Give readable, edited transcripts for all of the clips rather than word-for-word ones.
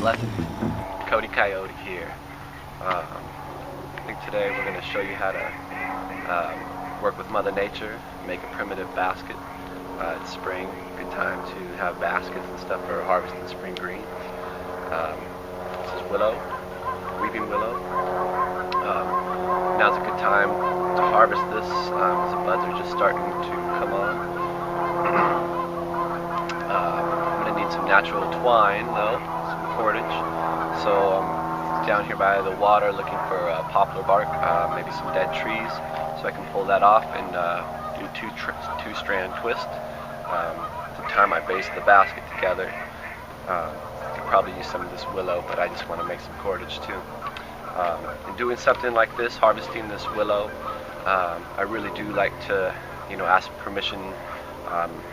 Blessings, Cody Coyote here. I think today we're going to show you how to work with Mother Nature, make a primitive basket. It's spring, good time to have baskets and stuff for harvesting spring greens. This is Willow, weeping willow. Now's a good time to harvest this as the buds are just starting to come on. I'm going to need some natural twine though, some cordage. So I'm down here by the water looking for poplar bark, maybe some dead trees, so I can pull that off and do two-strand twist to tie my base of the basket together. I could probably use some of this willow, but I just want to make some cordage too. In doing something like this, harvesting this willow, I really do like to, ask permission,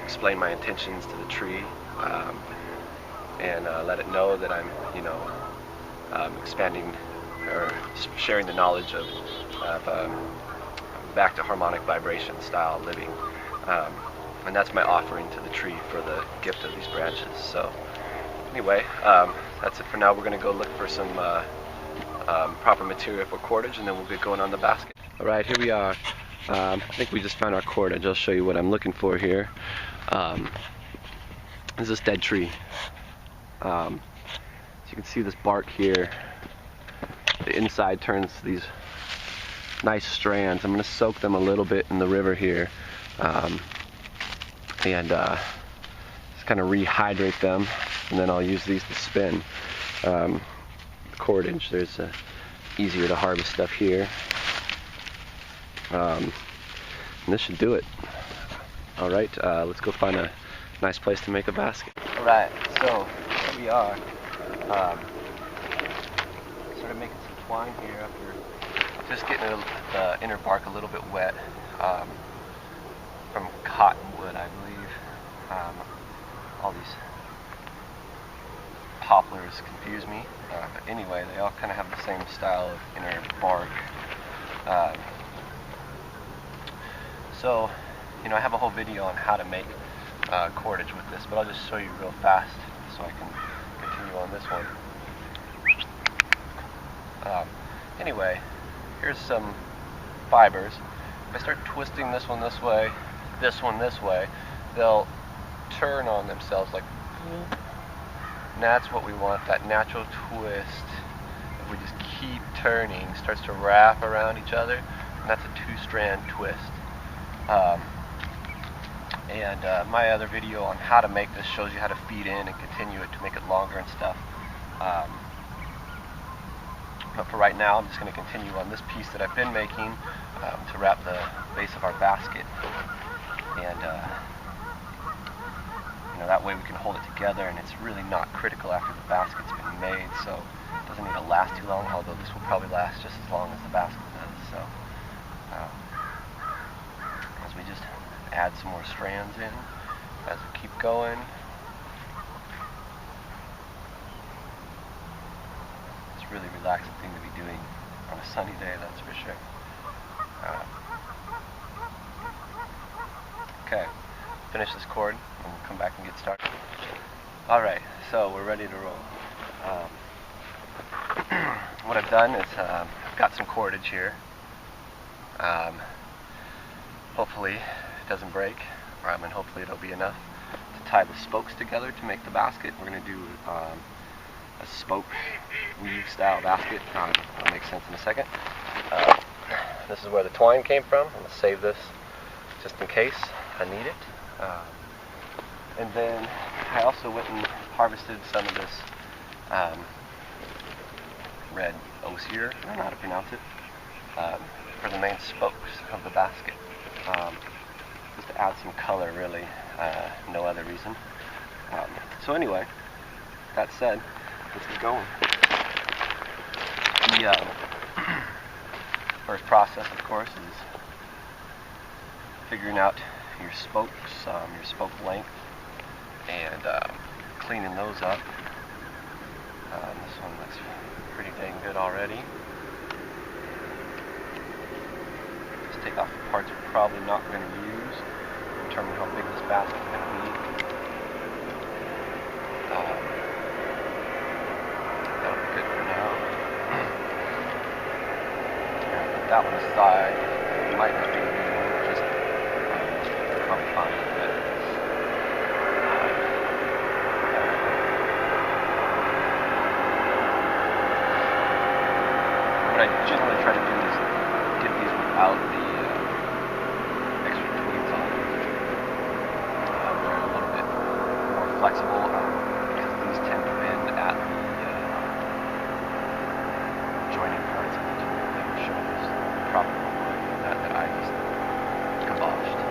explain my intentions to the tree, and let it know that I'm, expanding or sharing the knowledge of back to harmonic vibration style living, and that's my offering to the tree for the gift of these branches. So anyway, that's it for now. We're going to go look for some proper material for cordage, and then we'll get going on the basket. Alright, here we are. I think we just found our cordage. I'll show you what I'm looking for here. This is this dead tree. So you can see this bark here. The inside turns these nice strands. I'm going to soak them a little bit in the river here, and just kind of rehydrate them, and then I'll use these to spin. Cordage, there's easier to harvest stuff here, and this should do it. Alright, let's go find a nice place to make a basket. Alright, so here we are. Sort of making some twine here after just getting the inner bark a little bit wet from cottonwood, I believe. All these poplars confuse me, but anyway, they all kind of have the same style of inner bark. So, I have a whole video on how to make cordage with this, but I'll just show you real fast so I can continue on this one. Anyway, here's some fibers. If I start twisting this one this way, this one this way, they'll turn on themselves like, and that's what we want, that natural twist. If we just keep turning, starts to wrap around each other, and that's a two-strand twist. My other video on how to make this shows you how to feed in and continue it to make it longer and stuff. But for right now, I'm just going to continue on this piece that I've been making to wrap the base of our basket, and that way we can hold it together, and it's really not critical after the basket's been made, so it doesn't need to last too long, although this will probably last just as long as the basket does. So as we just add some more strands in as we keep going. It's a really relaxing thing to be doing on a sunny day, that's for sure. Okay, finish this cord and we'll come back and get started. Alright, so we're ready to roll. What I've done is I've got some cordage here. Hopefully it doesn't break, and hopefully it'll be enough to tie the spokes together to make the basket. We're going to do a spoke weave style basket. That'll make sense in a second. This is where the twine came from. I'm going to save this just in case I need it. And then I also went and harvested some of this red Osier, I don't know how to pronounce it, for the main spokes of the basket. Just to add some color, really, no other reason. So anyway, that said, let's get going. The first process, of course, is figuring out your spokes, your spoke length, and cleaning those up. This one looks pretty dang good already. Just take Stuff parts we're probably not going to use. Determine how big this basket is going to be. That'll be good for now. Put that one aside. It might not be a new one, just probably fine with it. What I generally try to do is get these without the extra tweeds on them. They're a little bit more flexible because these tend to bend at the joining parts of the tool. They were showing us the proper one that I just kiboshed.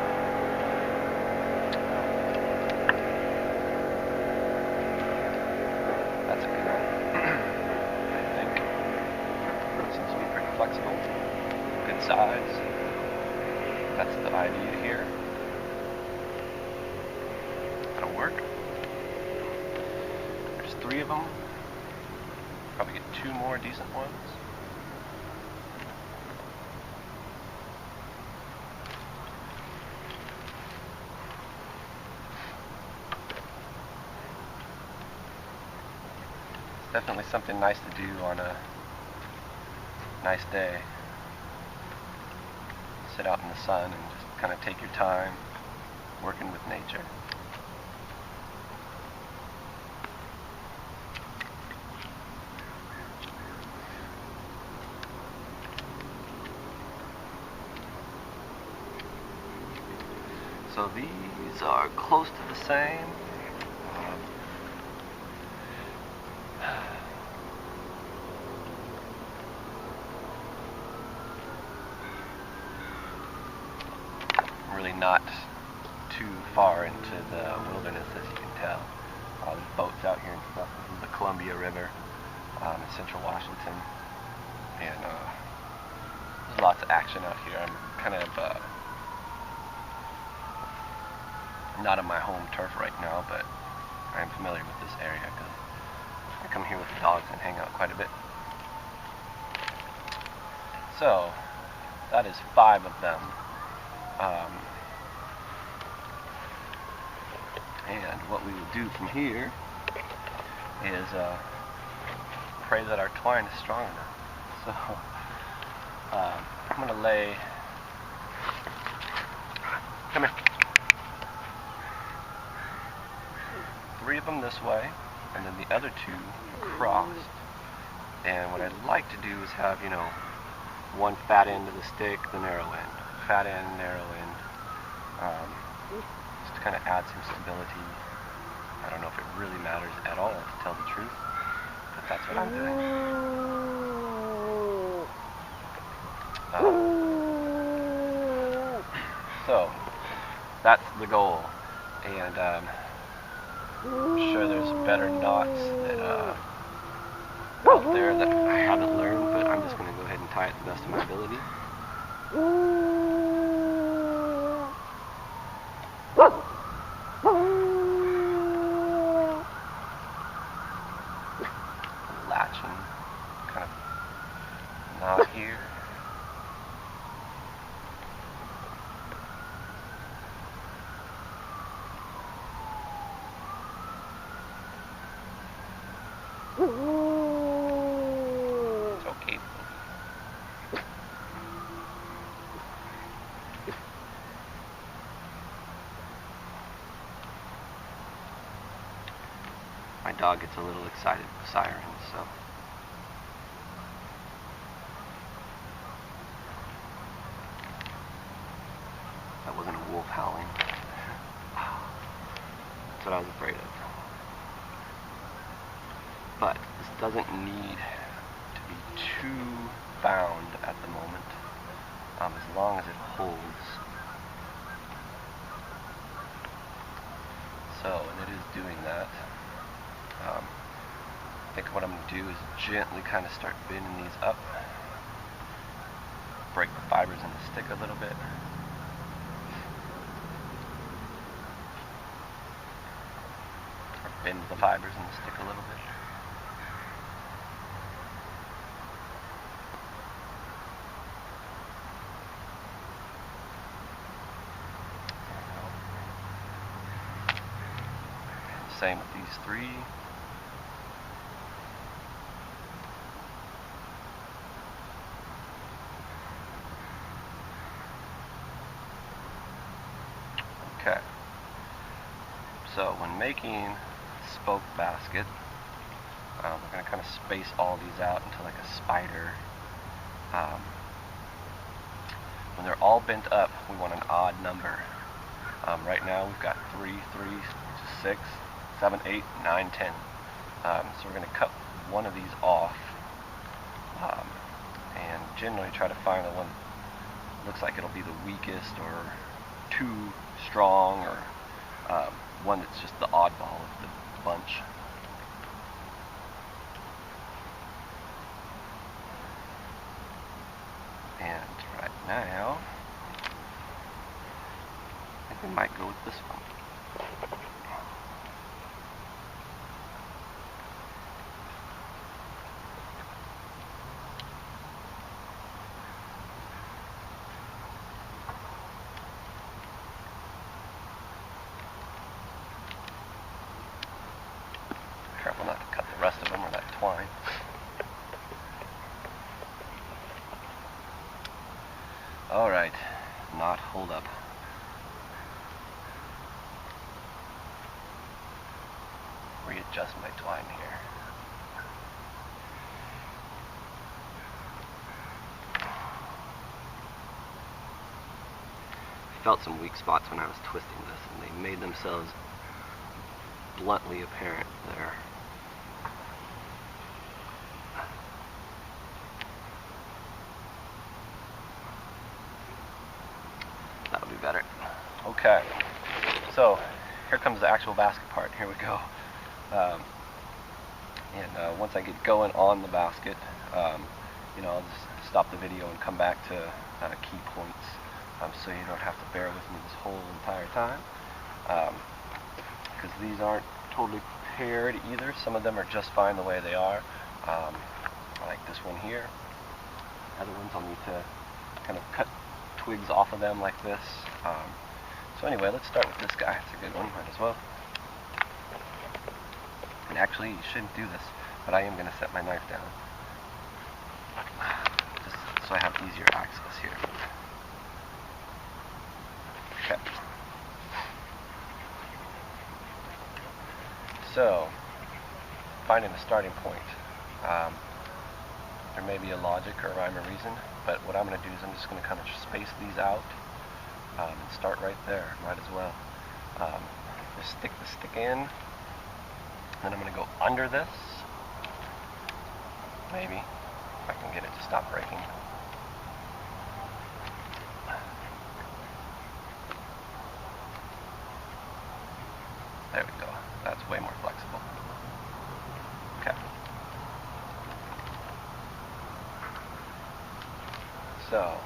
That's a good one. I think. Seems to be pretty flexible. Good size. That's the idea here. That'll work. There's 3 of them. Probably get 2 more decent ones. It's definitely something nice to do on a nice day. Sit out in the sun and just kind of take your time working with nature. So these are close to the same. Really not too far into the wilderness, as you can tell. There's boats out here and stuff. This is the Columbia River in central Washington, and there's lots of action out here. I'm kind of not on my home turf right now, but I'm familiar with this area because I come here with the dogs and hang out quite a bit. So that is 5 of them. And what we will do from here is pray that our twine is strong enough. So I'm going to lay, come here, 3 of them this way, and then the other 2 crossed. And what I'd like to do is have, you know, one fat end of the stick, the narrow end. Fat end, narrow end. Just to kind of add some stability. I don't know if it really matters at all, to tell the truth, but that's what I'm doing. So that's the goal, and I'm sure there's better knots that out there that I haven't learned, but I'm just going to go ahead and tie it to the best of my ability. Latch and kind of knot here. It's okay. My dog gets a little excited with sirens, so. That wasn't a wolf howling. That's what I was afraid of. But this doesn't need to be too bound at the moment, as long as it holds. So, and it is doing that. I think what I'm going to do is gently kind of start bending these up, break the fibers in the stick a little bit. Or bend the fibers in the stick a little bit. same with these 3. Okay. So when making spoke basket, we're going to kind of space all these out into like a spider. When they're all bent up, we want an odd number. Right now we've got 3, 6, 7, 8, 9, 10. So we're going to cut one of these off, and generally try to find the one that looks like it'll be the weakest or too strong, or one that's just the oddball of the bunch. And right now, I think we might go with this one. Careful not to cut the rest of them or that twine. Alright, knot hold up. Readjust my twine here. I felt some weak spots when I was twisting this, and they made themselves bluntly apparent there. That'll be better. Okay, so here comes the actual basket part. Here we go. Once I get going on the basket, I'll just stop the video and come back to key points, so you don't have to bear with me this whole entire time, because these aren't totally prepared either. Some of them are just fine the way they are, like this one here. Other ones I'll need to kind of cut twigs off of them like this. So anyway, let's start with this guy. It's a good one, might as well. And actually, you shouldn't do this, but I am going to set my knife down, just so I have easier access here. Okay. So, finding a starting point. There may be a logic or a rhyme or reason, but what I'm going to do is I'm just going to kind of space these out and start right there. Might as well. Just stick the stick in. Then I'm going to go under this, maybe, if I can get it to stop breaking. There we go. That's way more flexible. Okay. So,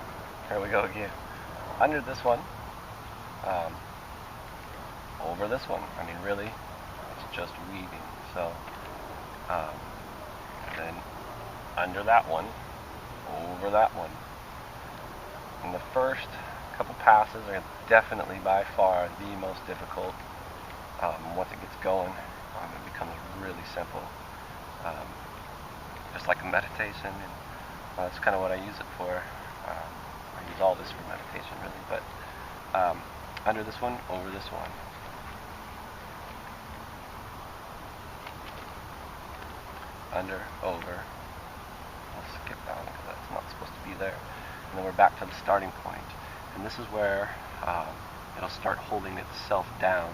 here we go again. Under this one, over this one. I mean, really, just weaving. So then under that one, over that one. And the first couple passes are definitely by far the most difficult. Once it gets going, it becomes really simple. Just like a meditation, and that's kind of what I use it for. I use all this for meditation, really. But under this one, over this one. Under, over. I'll skip down because that's not supposed to be there. And then we're back to the starting point. And this is where it'll start holding itself down.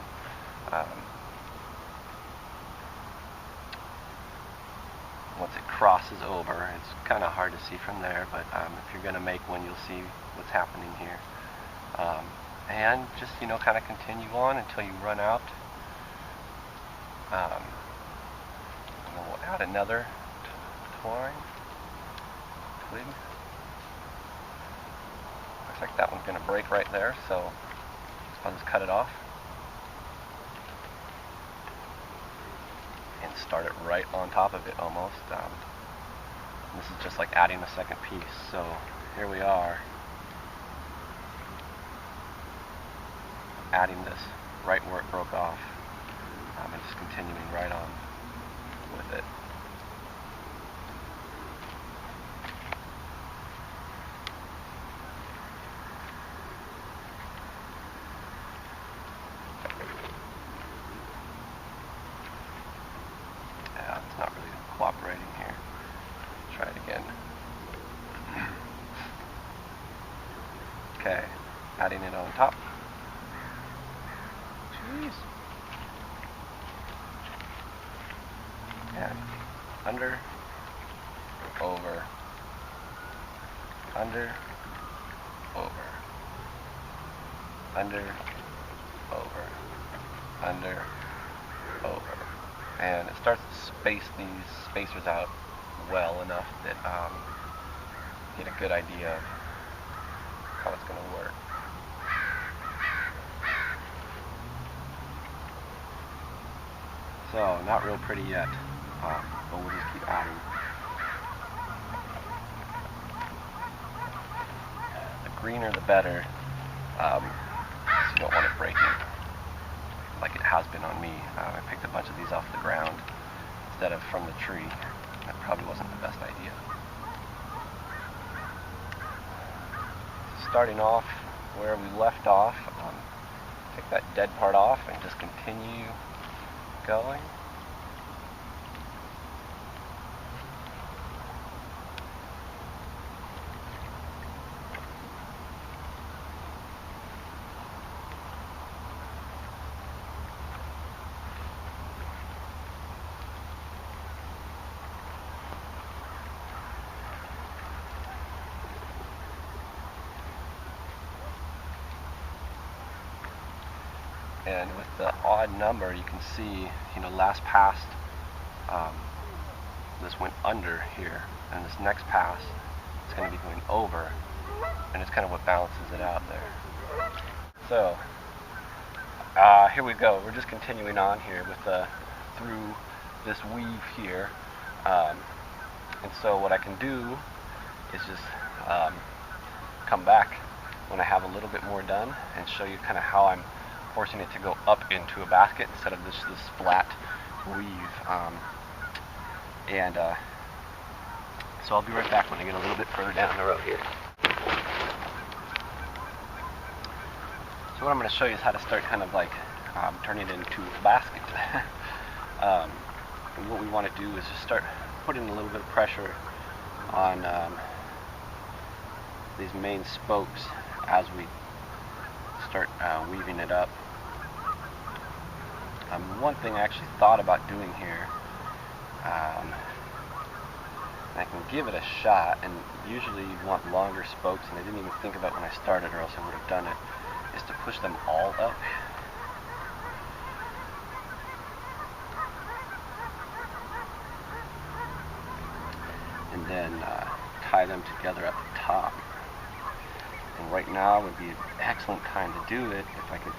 Once it crosses over, it's kind of hard to see from there, but if you're going to make one, you'll see what's happening here. And just, kind of continue on until you run out. And we'll add another twine, twig. Looks like that one's going to break right there, so I'll just cut it off. And start it right on top of it almost. This is just like adding a second piece. So here we are, adding this right where it broke off. And just continuing right on with it. Yeah, it's not really cooperating here. Try it again. Okay, adding it on top. Jeez. And under, over, under, over, under, over, under, over. And it starts to space these spacers out well enough that you get a good idea of how it's going to work. So, not real pretty yet, but we'll just keep adding. The greener the better, so you don't want it breaking, like it has been on me. I picked a bunch of these off the ground instead of from the tree. That probably wasn't the best idea. Starting off where we left off, take that dead part off and just continue going. And with the odd number, you can see, last pass, this went under here, and this next pass is going to be going over, and it's kind of what balances it out there. So, here we go. We're just continuing on here with through this weave here, and so what I can do is just come back when I have a little bit more done and show you kind of how I'm forcing it to go up into a basket instead of this flat weave. So I'll be right back when I get a little bit further down the road here. So what I'm going to show you is how to start kind of like turning it into a basket. And what we want to do is just start putting a little bit of pressure on these main spokes as we start weaving it up. One thing I actually thought about doing here, and I can give it a shot, and usually you want longer spokes, and I didn't even think about when I started, or else I would have done it, is to push them all up. And then tie them together at the top. And right now would be an excellent time to do it if I could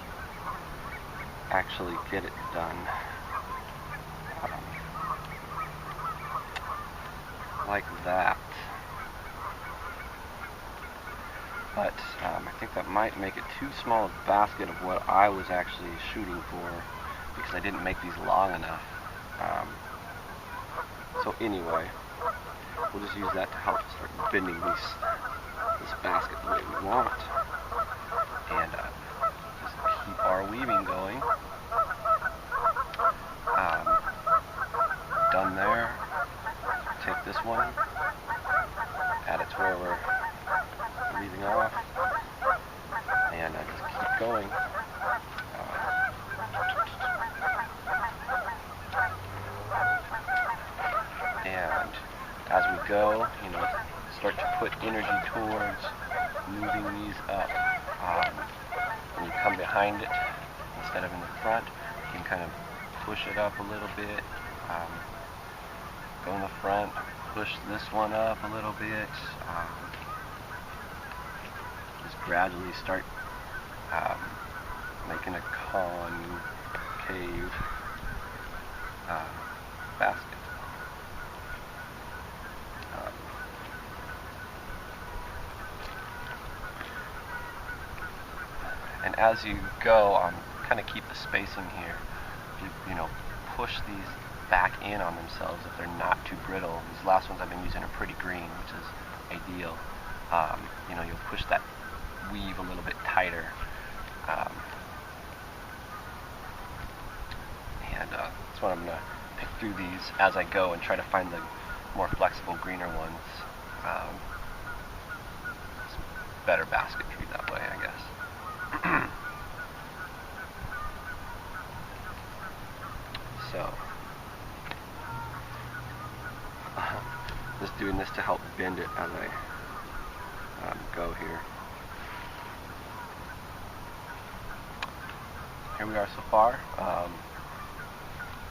actually get it done. Like that. But I think that might make it too small a basket of what I was actually shooting for, because I didn't make these long enough. So anyway, we'll just use that to help start bending this basket the way we want. And just keep our weaving going. Done there. Take this one, add it to where we're leaving off, and just keep going. And as we go, start to put energy towards moving these up. When you come behind it instead of in the front, you can kind of push it up a little bit. Go in the front, push this one up a little bit. Just gradually start making a concave basket. And as you go, kind of keep the spacing here. You push these back in on themselves if they're not too brittle. These last ones I've been using are pretty green, which is ideal. You know, you'll push that weave a little bit tighter. And that's what I'm going to pick through these as I go and try to find the more flexible, greener ones. It's better basketry that way, I guess. So, just doing this to help bend it as I go here. Here we are so far.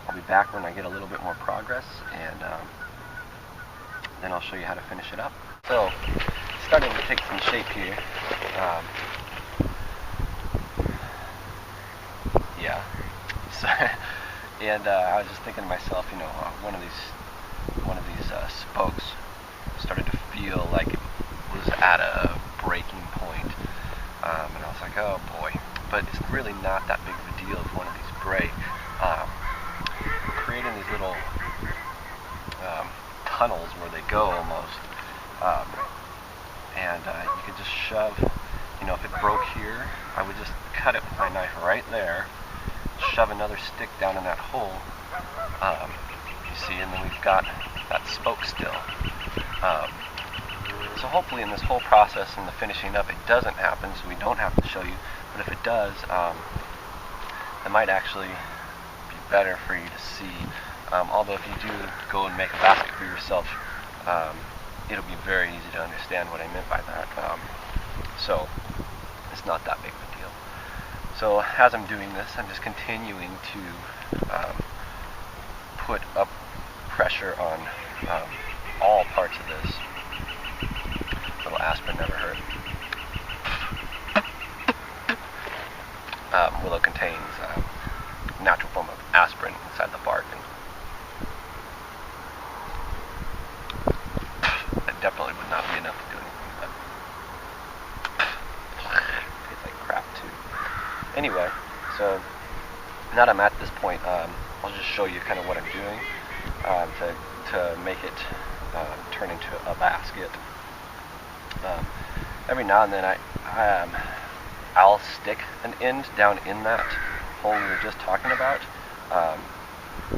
I'll be back when I get a little bit more progress, and then I'll show you how to finish it up. So, it's starting to take some shape here. Yeah. So, and I was just thinking to myself, you know, one of these spokes started to feel like it was at a breaking point, and I was like, oh boy. But it's really not that big of a deal if one of these break. Creating these little tunnels where they go almost, and you could just shove, you know, if it broke here, I would just cut it with my knife right there, shove another stick down in that hole, you see, and then we've got that spoke still. So hopefully in this whole process and the finishing up, it doesn't happen, so we don't have to show you, but if it does, it might actually be better for you to see. Although if you do go and make a basket for yourself, it'll be very easy to understand what I meant by that. So it's not that big of a deal. So as I'm doing this, I'm just continuing to put up pressure on all parts of this. Little aspirin never hurt. Willow contains a natural form of aspirin inside the bark, and it definitely would not be enough to do anything, but it tastes like crap too. Anyway, so now that I'm at this point, I'll just show you kind of what I'm doing to make it turn into a basket. Every now and then I'll stick an end down in that hole we were just talking about,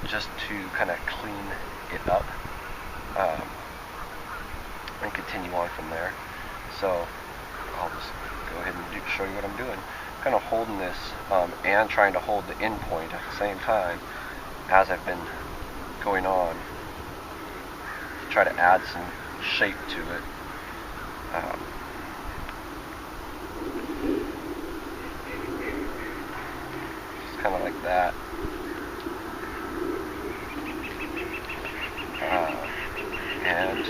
just to kind of clean it up, and continue on from there. So I'll just go ahead and show you what I'm doing. Kind of holding this and trying to hold the end point at the same time as I've been going on to try to add some shape to it. Just kind of like that. And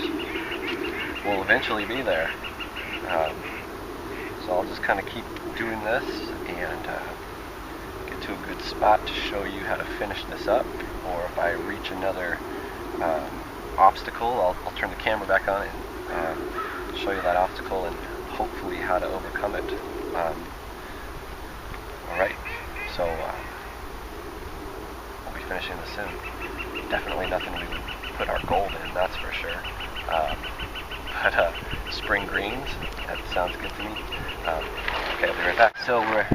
we'll eventually be there. So I'll just kind of keep doing this and get to a good spot to show you how to finish this up. Or if I reach another obstacle, I'll turn the camera back on and show you that obstacle and hopefully how to overcome it. Alright, so we'll be finishing this soon. Definitely nothing we would put our gold in, that's for sure. But spring greens, that sounds good to me. Okay, I'll be right back. So we're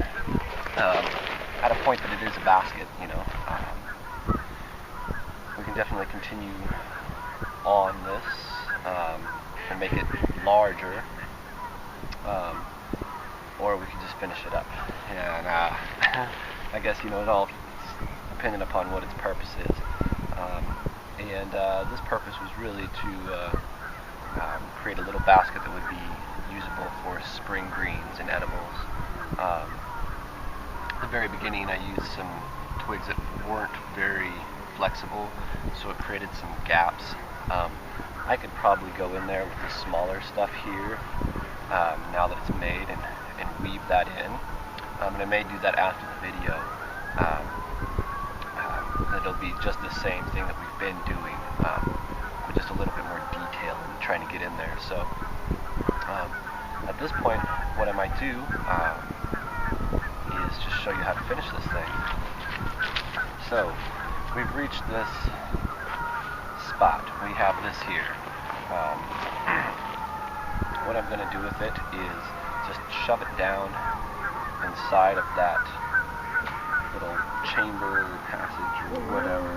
at a point that it is a basket, you know. We can definitely continue on this and make it larger, or we can just finish it up. And I guess, you know, it all dependent upon what its purpose is. And this purpose was really to create a little basket that would be usable for spring greens and edibles. At the very beginning I used some twigs that weren't very flexible, so it created some gaps. I could probably go in there with the smaller stuff here now that it's made and weave that in. And I may do that after the video. It'll be just the same thing that we've been doing, with just a little bit more detail and trying to get in there. So at this point, what I might do is just show you how to finish this thing. So we've reached this spot. We have this here. What I'm going to do with it is just shove it down inside of that little chamber passage or whatever.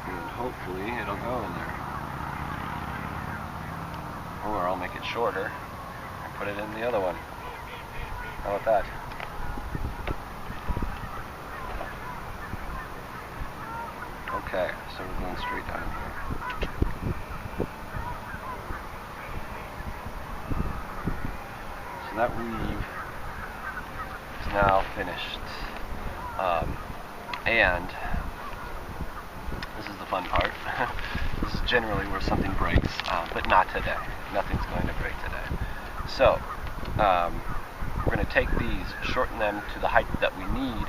And hopefully it'll go in there. Or I'll make it shorter and put it in the other one. How about that? Okay, so we're going straight down here. So that weave is now finished. And this is the fun part. This is generally where something breaks, but not today. Nothing's going to break today. So, we're going to take these, shorten them to the height that we need,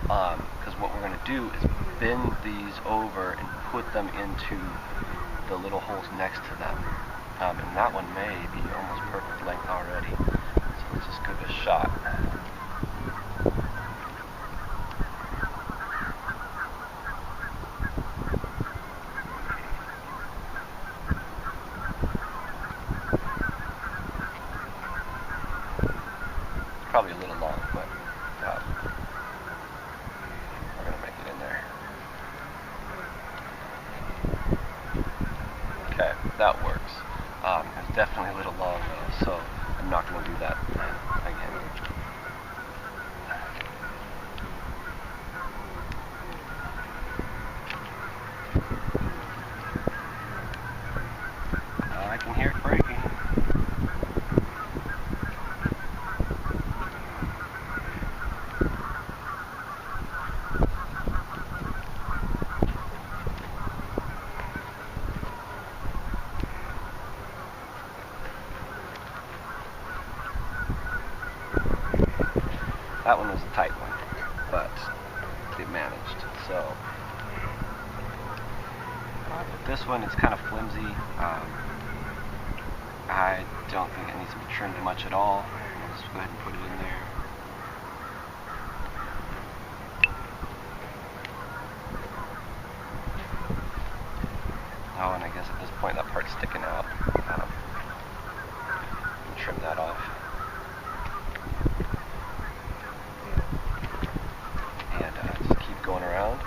because what we're going to do is bend these over and put them into the little holes next to them. And that one may be almost perfect length already. So let's just give it a shot. Probably a little long, but we're going to make it in there. Okay, that works. It's definitely a little long though, so I'm not going to do that again. I can hear it breaking. That one was a tight one, but it managed. So with this one, it's kind of flimsy. I don't think it needs to be trimmed much at all. I'll just go ahead and put it in there. Oh, and I guess at this point that part's sticking out. Trim that off. Just keep going around.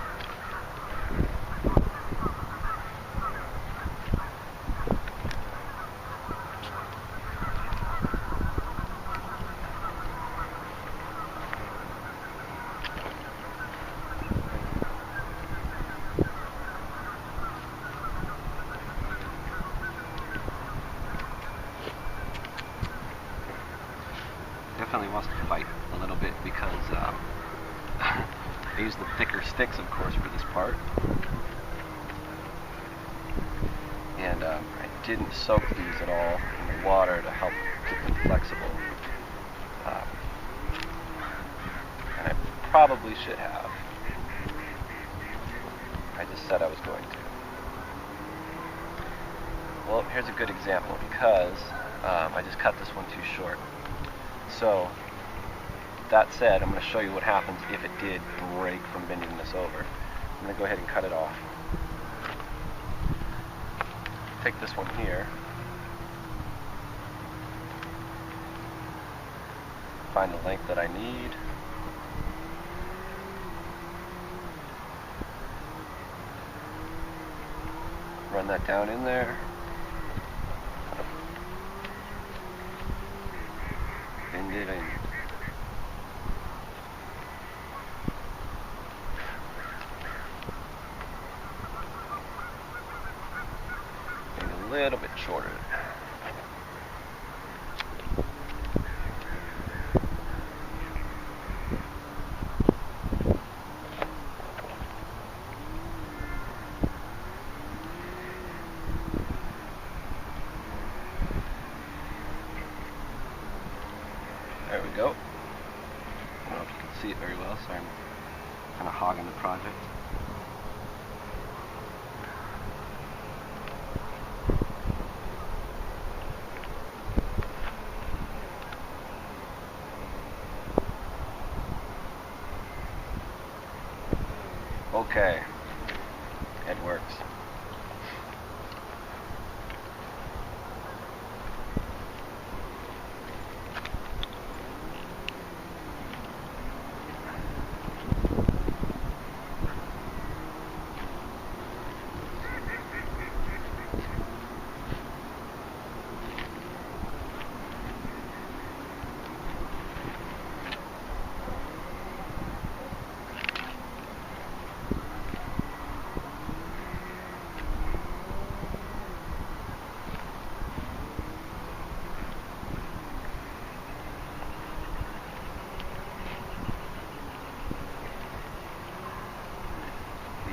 Definitely wants to fight a little bit because I use the thicker sticks, of course, for this part. And I didn't soak these at all in the water to help keep them flexible. And I probably should have. I just said I was going to. Well, here's a good example because I just cut this one too short. So, that said, I'm going to show you what happens if it did break from bending this over. I'm going to go ahead and cut it off. Take this one here. Find the length that I need. Run that down in there. Bend it in. A little bit shorter. There we go. I don't know if you can see it very well, so I'm kind of hogging the project. Okay, it works.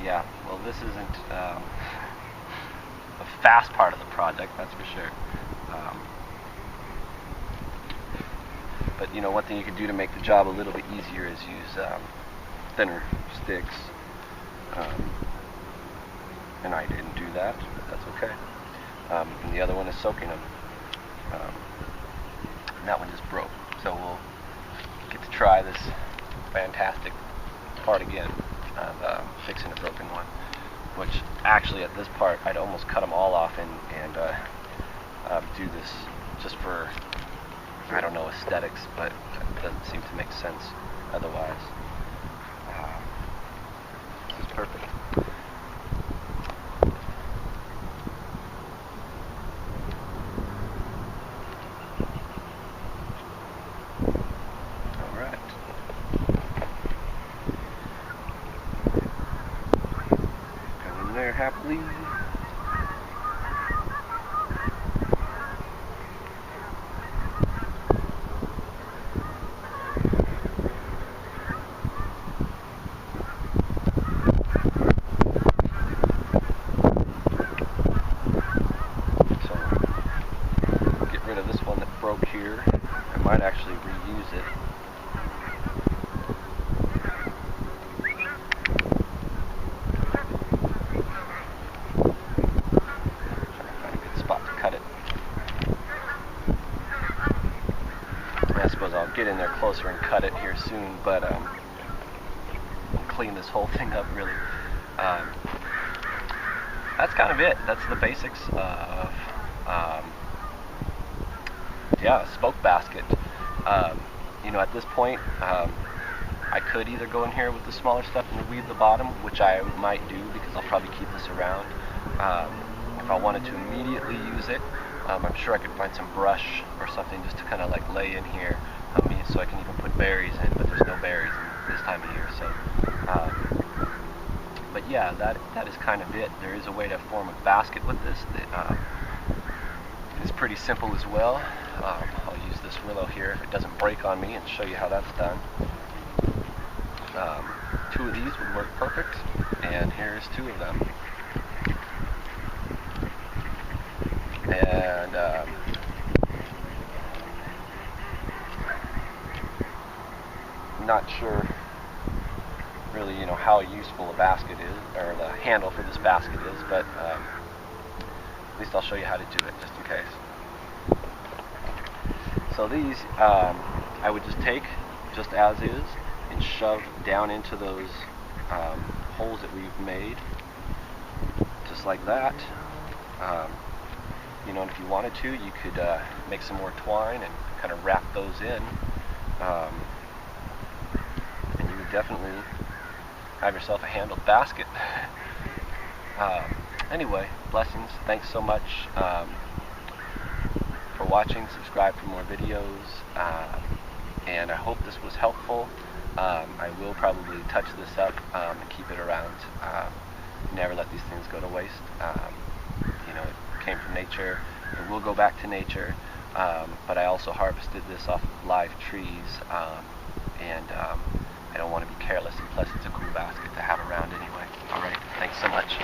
Yeah, well, this isn't the fast part of the project, that's for sure. But you know, one thing you could do to make the job a little bit easier is use thinner sticks. And I didn't do that, but that's okay. And the other one is soaking them. And that one just broke, so we'll get to try this fantastic part again of fixing a broken one. Which actually at this part I'd almost cut them all off and do this just for, I don't know, aesthetics, but it doesn't seem to make sense otherwise. This is perfect. There happily. So get rid of this one that broke here. I might actually reuse it. I suppose I'll get in there closer and cut it here soon, but clean this whole thing up really. That's kind of it. That's the basics of yeah, a spoke basket. You know, at this point, I could either go in here with the smaller stuff and weave the bottom, which I might do because I'll probably keep this around. If I wanted to immediately use it, I'm sure I could find some brush or something just to kind of like lay in here, so I can even put berries in, but there's no berries in this time of year. So, but yeah, that is kind of it. There is a way to form a basket with this that is pretty simple as well. I'll use this willow here if it doesn't break on me and show you how that's done. Two of these would work perfect, and here's two of them. And not sure really, you know, how useful a basket is, or the handle for this basket is, but at least I'll show you how to do it just in case. So these I would just take just as is and shove down into those holes that we've made, just like that. You know, and if you wanted to, you could make some more twine and kind of wrap those in, and you would definitely have yourself a handled basket. Anyway, blessings. Thanks so much for watching. Subscribe for more videos, and I hope this was helpful. I will probably touch this up and keep it around. Never let these things go to waste. You know, it came from nature. It will go back to nature, but I also harvested this off of live trees, and I don't want to be careless, and plus it's a cool basket to have around anyway. Alright, thanks so much.